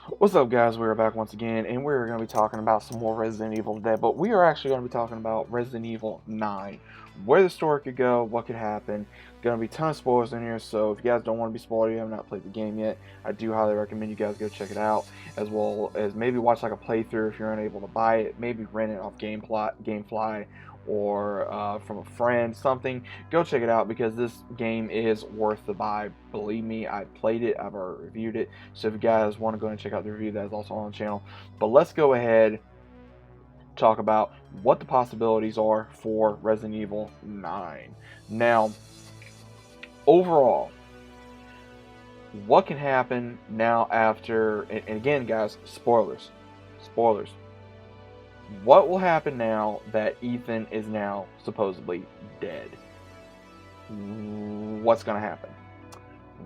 What's up, guys? We're back once again, and we're going to be talking about some more Resident Evil today. But we are actually going to be talking about Resident Evil 9, where the story could go, what could happen. Going to be a ton of spoilers in here, so if you guys don't want to be spoiled, you have not played the game yet, I do highly recommend you guys go check it out, as well as maybe watch like a playthrough if you're unable to buy it. Maybe rent it off GameFly, or from a friend, something. Go check it out because this game is worth the buy. Believe me, I played it, I've already reviewed it. So if you guys want to go and check out the review, that is also on the channel. But let's go ahead talk about what the possibilities are for Resident Evil 9. Now, overall, what can happen now after, and again, guys, spoilers. Spoilers. What will happen now that Ethan is now supposedly dead? What's going to happen?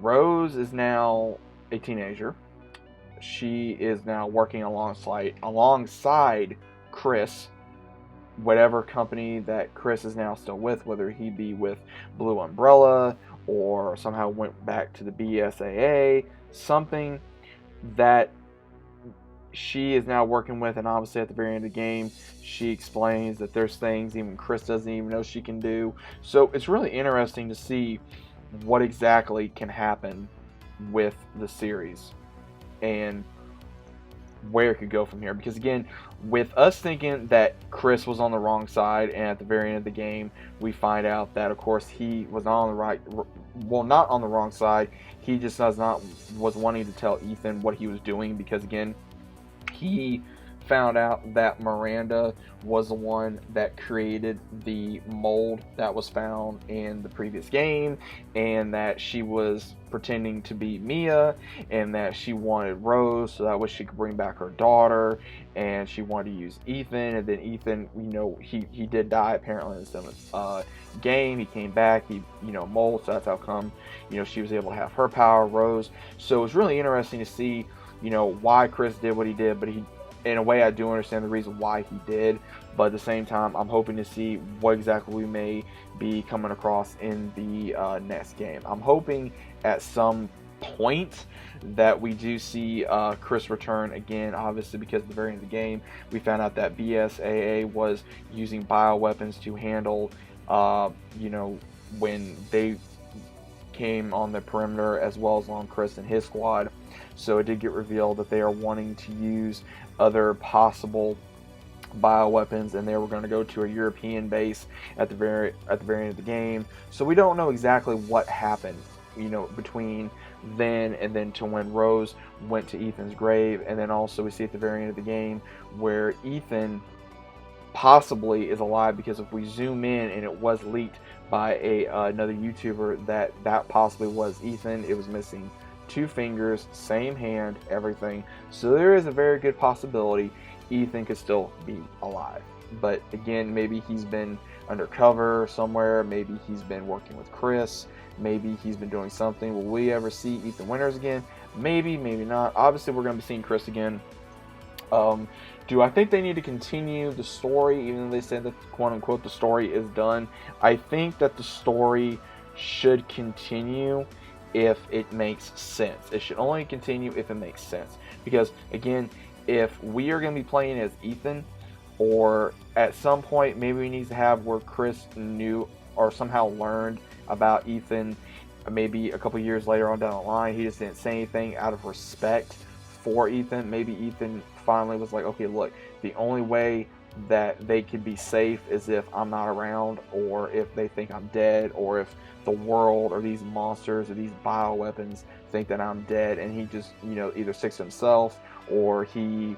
Rose is now a teenager. She is now working alongside Chris, whatever company that Chris is now still with, whether he be with Blue Umbrella or somehow went back to the BSAA, something that she is now working with. And obviously at the very end of the game, she explains that there's things even Chris doesn't even know she can do. So it's really interesting to see what exactly can happen with the series and where it could go from here. Because again, with us thinking that Chris was on the wrong side, and at the very end of the game, we find out that of course he was not on the right, well, not on the wrong side. He just was wanting to tell Ethan what he was doing, because again, he found out that Miranda was the one that created the mold that was found in the previous game, and that she was pretending to be Mia, and that she wanted Rose so that way she could bring back her daughter, and she wanted to use Ethan. And then Ethan, he did die apparently in the game. He came back, he mold, so that's how come she was able to have her power, Rose. So it's really interesting to see why Chris did what he did. But he, in a way, I do understand the reason why he did, but at the same time, I'm hoping to see what exactly we may be coming across in the next game. I'm hoping at some point that we do see Chris return again, obviously, because at the very end of the game, we found out that BSAA was using bioweapons to handle, when they came on the perimeter, as well as on Chris and his squad. So it did get revealed that they are wanting to use other possible bioweapons, and they were going to go to a European base at the very end of the game. So we don't know exactly what happened, between then and then to when Rose went to Ethan's grave. And then also we see at the very end of the game where Ethan possibly is alive, because if we zoom in, and it was leaked by another YouTuber that possibly was Ethan. It was missing 2 fingers, same hand, everything. So there is a very good possibility Ethan could still be alive. But again, maybe he's been undercover somewhere. Maybe he's been working with Chris. Maybe he's been doing something. Will we ever see Ethan Winters again? Maybe, maybe not. Obviously, we're going to be seeing Chris again. Do I think they need to continue the story, even though they said that, quote unquote, the story is done? I think that the story should continue if it makes sense. It should only continue if it makes sense. Because, again, if we are going to be playing as Ethan, or at some point, maybe we need to have where Chris knew or somehow learned about Ethan, maybe a couple years later on down the line, he just didn't say anything out of respect for Ethan. Maybe Ethan finally was like, okay, look, the only way that they could be safe is if I'm not around, or if they think I'm dead, or if the world or these monsters or these bioweapons think that I'm dead, and he just either sticks to himself, or he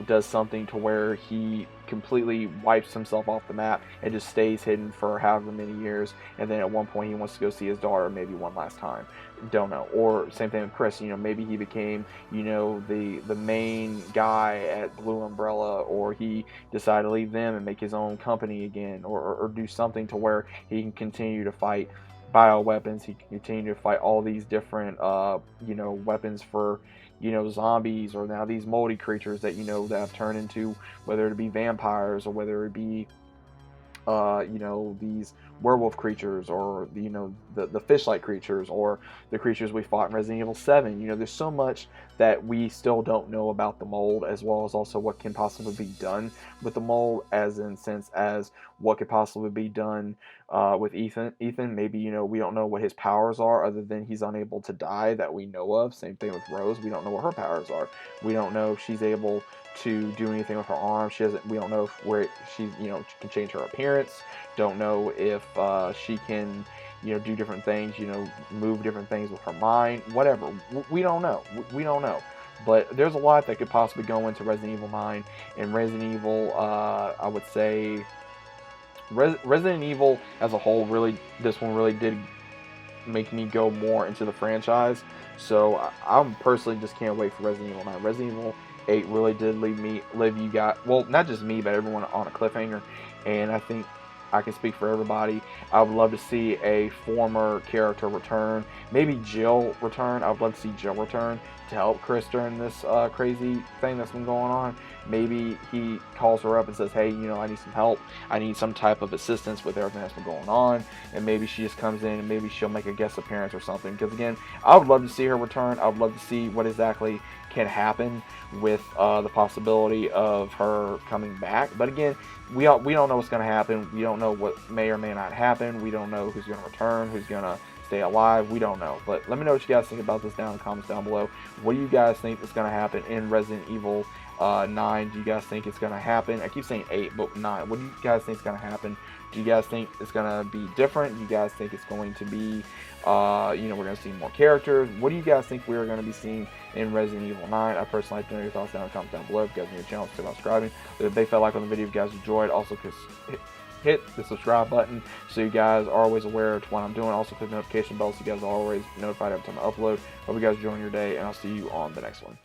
does something to where he completely wipes himself off the map and just stays hidden for however many years, and then at one point he wants to go see his daughter maybe one last time. Don't know. Or same thing with Chris, maybe he became the main guy at Blue Umbrella, or he decided to leave them and make his own company again, or do something to where he can continue to fight bioweapons. He can continue to fight all these different weapons for zombies, or now these moldy creatures that that have turned into, whether it be vampires or whether it be you know, these werewolf creatures, or the, you know, the fish-like creatures, or the creatures we fought in Resident Evil 7. You know, there's so much that we still don't know about the mold, as well as also what can possibly be done with the mold, as in sense as what could possibly be done with Ethan. Maybe, you know, we don't know what his powers are other than he's unable to die that we know of. Same thing with Rose. We don't know what her powers are. We don't know if she's able to do anything with her arm. She doesn't. We don't know if where she's, you know, can change her appearance. Don't know if she can, you know, do different things. You know, move different things with her mind. Whatever. We don't know. We don't know. But there's a lot that could possibly go into Resident Evil 9 and Resident Evil. I would say Resident Evil as a whole, really, this one really did make me go more into the franchise. So I'm personally just can't wait for Resident Evil 9. Resident Evil 8 really did leave you guys, well, not just me, but everyone on a cliffhanger. And I think I can speak for everybody. I would love to see a former character return. Maybe Jill return. I would love to see Jill return to help Chris during this crazy thing that's been going on. Maybe he calls her up and says, hey, you know, I need some help. I need some type of assistance with everything that's been going on. And maybe she just comes in and maybe she'll make a guest appearance or something. Because, again, I would love to see her return. I would love to see what exactly can happen with the possibility of her coming back. But, again, we don't know what's going to happen. We don't know what may or may not happen. We don't know who's going to return, who's going to stay alive. We don't know. But let me know what you guys think about this down in the comments down below. What do you guys think is going to happen in Resident Evil 9? Do you guys think it's going to happen? I keep saying 8, but 9. What do you guys think is going to happen? Do you guys think it's going to be different? Do you guys think it's going to be, you know, we're going to see more characters? What do you guys think we're going to be seeing in Resident Evil 9? I personally like to know your thoughts down in the comments down below. If you guys are new to the channel, consider subscribing. Leave a big fat like on the video if you guys enjoyed. Also, hit the subscribe button so you guys are always aware of what I'm doing. Also, click the notification bell so you guys are always notified every time I upload. Hope you guys enjoy your day, and I'll see you on the next one.